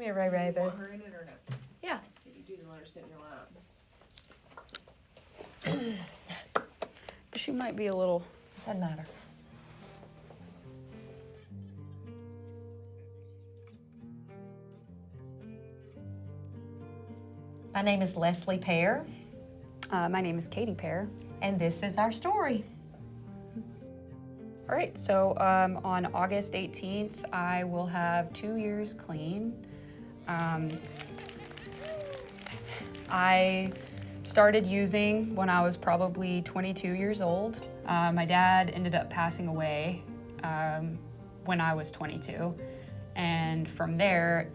me a Ray Ray, You boo. want her in it or no? Yeah. If you do, then let her sit in your lap. She might be a little... Doesn't matter. My name is Leslie Pear, my name is Katie Pear. and this is our story. All right, so on August 18th, I will have 2 years clean. I started using when I was probably 22 years old. My dad ended up passing away when I was 22. And from there,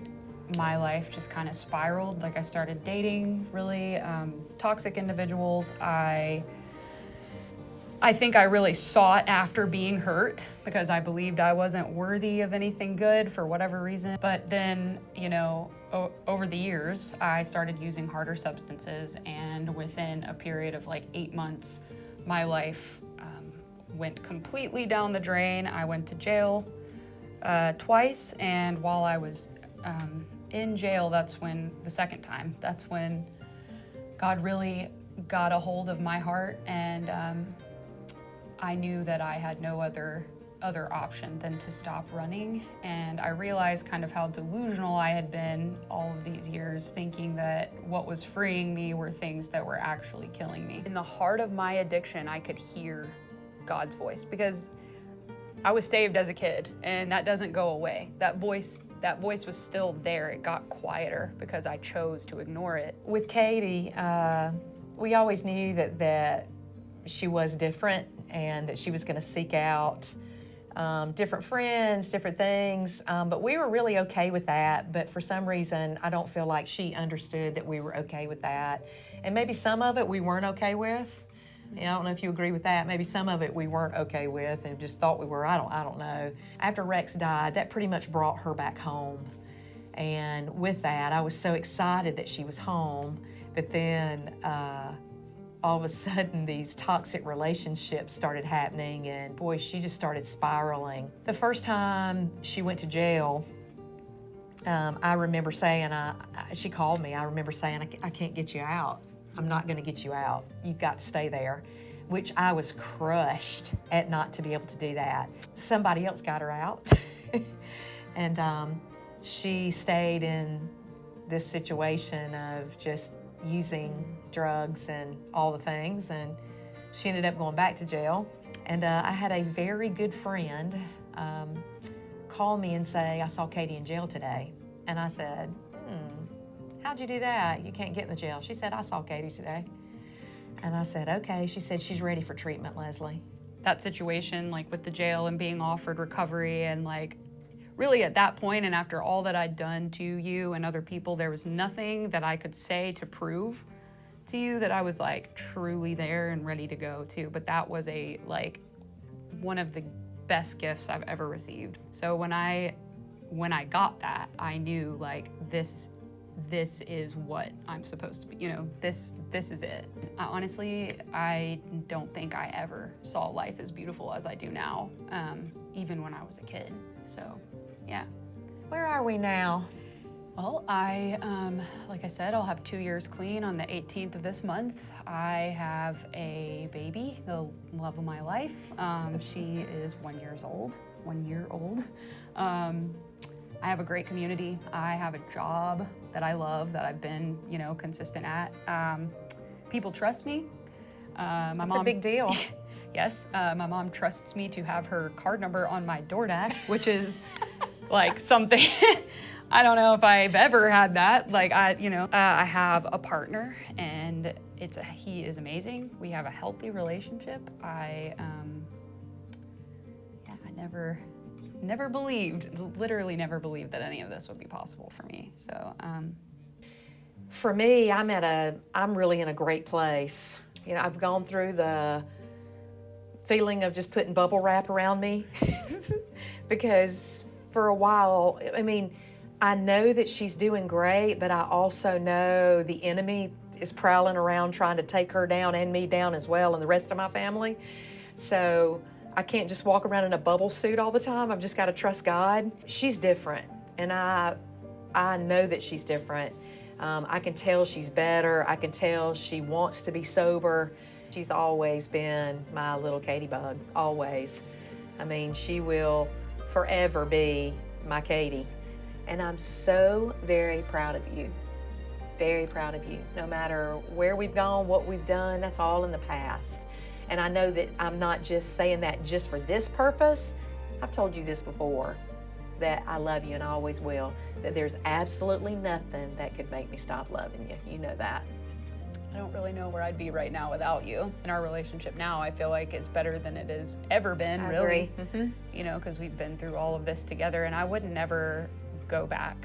my life just kind of spiraled. Like I started dating really toxic individuals. I think I really sought after being hurt because I believed I wasn't worthy of anything good for whatever reason. But then, you know, over the years, I started using harder substances, and within a period of like 8 months, my life went completely down the drain. I went to jail twice, and while I was in jail, that's when, the second time, that's when God really got a hold of my heart, and I knew that I had no other option than to stop running. And I realized kind of how delusional I had been all of these years, thinking that what was freeing me were things that were actually killing me. In the heart of my addiction, I could hear God's voice because I was saved as a kid, and that doesn't go away. That voice was still there. It got quieter because I chose to ignore it. With Katie, we always knew that she was different and that she was going to seek out different friends, different things, but we were really okay with that. But for some reason, I don't feel like she understood that we were okay with that. And maybe some of it we weren't okay with. I don't know if you agree with that. Maybe some of it we weren't okay with and just thought we were. I don't know. After Rex died, that pretty much brought her back home. And with that, I was so excited that she was home. But then all of a sudden, these toxic relationships started happening, and boy, she just started spiraling. The first time she went to jail, I remember saying, she called me. I remember saying, I can't get you out. I'm not going to get you out. You've got to stay there, which I was crushed at not to be able to do that. Somebody else got her out, and she stayed in this situation of just using drugs and all the things, and she ended up going back to jail. And I had a very good friend call me and say, I saw Katie in jail today. And I said, how'd you do that? You can't get in the jail. She said, I saw Katie today. And I said, okay. She said, she's ready for treatment, Leslie. That situation, like with the jail and being offered recovery, and like really at that point, and after all that I'd done to you and other people, there was nothing that I could say to prove to you that I was like truly there and ready to go to. But that was one of the best gifts I've ever received. So when I got that, I knew like this is what I'm supposed to be, you know, this is it. Honestly, I don't think I ever saw life as beautiful as I do now, even when I was a kid. So, yeah. Where are we now? Well, like I said, I'll have 2 years clean on the 18th of this month. I have a baby, the love of my life. She is 1 year old. I have a great community. I have a job that I love, that I've been, you know, consistent at. People trust me. That's a big deal. Yes, my mom trusts me to have her card number on my DoorDash, which is like something, I don't know if I've ever had that. Like I have a partner, and he is amazing. We have a healthy relationship. I never believed, literally never believed that any of this would be possible for me. So, For me, I'm really in a great place. You know, I've gone through the feeling of just putting bubble wrap around me because for a while, I mean, I know that she's doing great, but I also know the enemy is prowling around trying to take her down and me down as well, and the rest of my family. So I can't just walk around in a bubble suit all the time. I've just got to trust God. She's different, and I I know that she's different. I can tell she's better. I can tell she wants to be sober. She's always been my little Katie bug, always. I mean, she will forever be my Katie. And I'm so very proud of you. Very proud of you. No matter where we've gone, what we've done, that's all in the past. And I know that I'm not just saying that just for this purpose. I've told you this before, that I love you and I always will, that there's absolutely nothing that could make me stop loving you. You know that. I don't really know where I'd be right now without you. And our relationship now, I feel like, is better than it has ever been, I really. agree. You know, because we've been through all of this together, and I would never go back.